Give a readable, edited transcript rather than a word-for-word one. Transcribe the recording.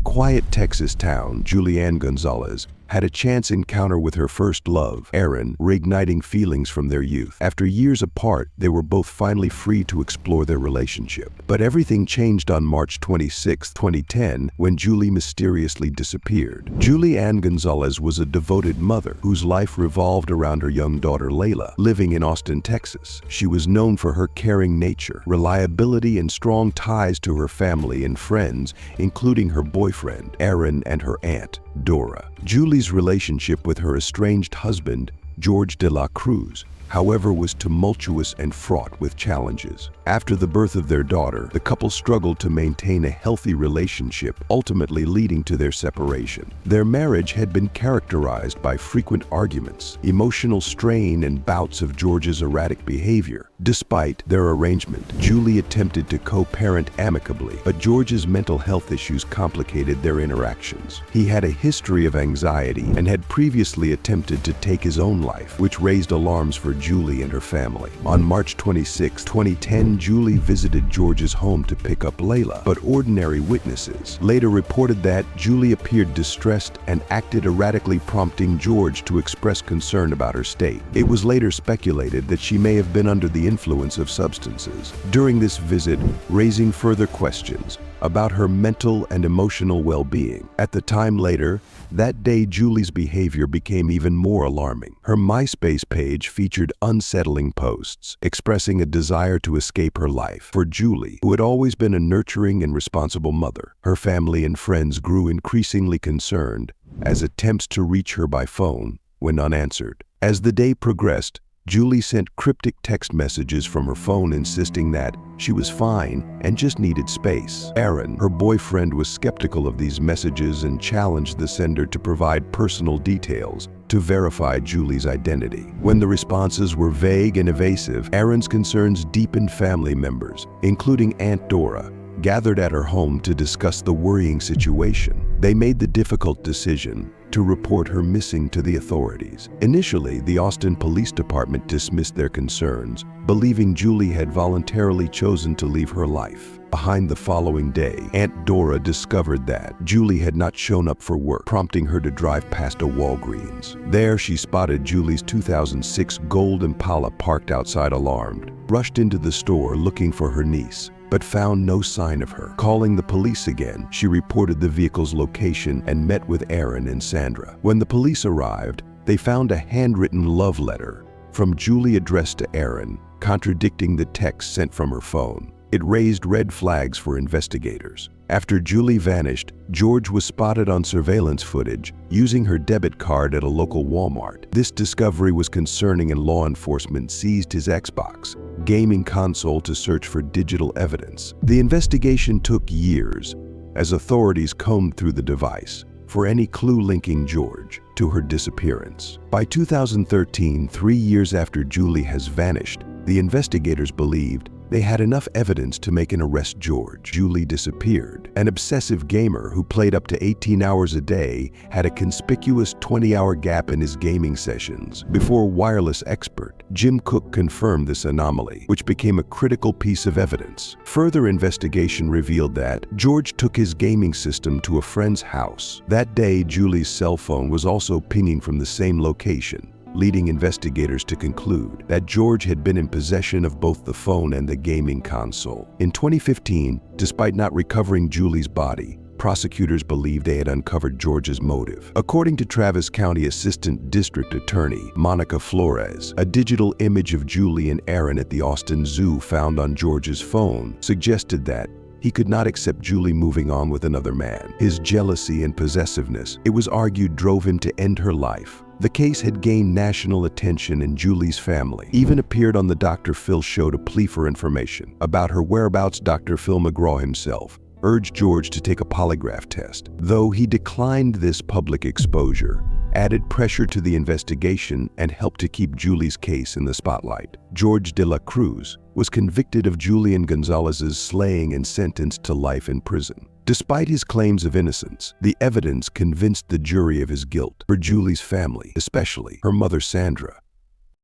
quiet Texas town, Julianne Gonzalez had a chance encounter with her first love, Aaron, reigniting feelings from their youth. After years apart, they were both finally free to explore their relationship. But everything changed on March 26, 2010, when Julie mysteriously disappeared. Julianne Gonzalez was a devoted mother whose life revolved around her young daughter Layla, living in Austin, Texas. She was known for her caring nature, reliability, and strong ties to her family and friends, including her boyfriend, Aaron, and her aunt, Dora. Julie's relationship with her estranged husband, George de la Cruz, however, was tumultuous and fraught with challenges. After the birth of their daughter, the couple struggled to maintain a healthy relationship, ultimately leading to their separation. Their marriage had been characterized by frequent arguments, emotional strain, and bouts of George's erratic behavior. Despite their arrangement, Julie attempted to co-parent amicably, but George's mental health issues complicated their interactions. He had a history of anxiety and had previously attempted to take his own life, which raised alarms for Julie and her family. On March 26, 2010, Julie visited George's home to pick up Layla, but ordinary witnesses later reported that Julie appeared distressed and acted erratically, prompting George to express concern about her state. It was later speculated that she may have been under the influence of substances during this visit, raising further questions about her mental and emotional well-being. At the time later, that day, Julie's behavior became even more alarming. Her MySpace page featured unsettling posts, expressing a desire to escape her life. For Julie, who had always been a nurturing and responsible mother, her family and friends grew increasingly concerned as attempts to reach her by phone went unanswered. As the day progressed, Julie sent cryptic text messages from her phone insisting that she was fine and just needed space. Aaron, her boyfriend, was skeptical of these messages and challenged the sender to provide personal details to verify Julie's identity. When the responses were vague and evasive, Aaron's concerns deepened. Family members, including Aunt Dora, gathered at her home to discuss the worrying situation. They made the difficult decision to report her missing to the authorities. Initially, the Austin Police Department dismissed their concerns, believing Julie had voluntarily chosen to leave her life. The following day, Aunt Dora discovered that Julie had not shown up for work, prompting her to drive past a Walgreens. There, she spotted Julie's 2006 gold Impala parked outside. Alarmed, rushed into the store looking for her niece, but found no sign of her. Calling the police again, she reported the vehicle's location and met with Aaron and Sandra. When the police arrived, they found a handwritten love letter from Julie addressed to Aaron, contradicting the text sent from her phone. It raised red flags for investigators. After Julie vanished, George was spotted on surveillance footage using her debit card at a local Walmart. This discovery was concerning, and law enforcement seized his Xbox gaming console to search for digital evidence. The investigation took years as authorities combed through the device for any clue linking George to her disappearance. By 2013, 3 years after Julie has vanished, the investigators believed they had enough evidence to make an arrest. Julie disappeared. An obsessive gamer who played up to 18 hours a day had a conspicuous 20-hour gap in his gaming sessions before wireless expert Jim Cook confirmed this anomaly, which became a critical piece of evidence. Further investigation revealed that George took his gaming system to a friend's house. That day, Julie's cell phone was also pinging from the same location, leading investigators to conclude that George had been in possession of both the phone and the gaming console. In 2015, despite not recovering Julie's body, prosecutors believed they had uncovered George's motive. According to Travis County Assistant District Attorney Monica Flores, a digital image of Julie and Aaron at the Austin Zoo found on George's phone suggested that he could not accept Julie moving on with another man. His jealousy and possessiveness, it was argued, drove him to end her life. The case had gained national attention, and Julie's family even appeared on the Dr. Phil show to plead for information about her whereabouts. Dr. Phil McGraw himself urged George to take a polygraph test, though he declined. This public exposure added pressure to the investigation and helped to keep Julie's case in the spotlight. George de la Cruz was convicted of Julian Gonzalez's slaying and sentenced to life in prison. Despite his claims of innocence, the evidence convinced the jury of his guilt. For Julie's family, especially her mother Sandra,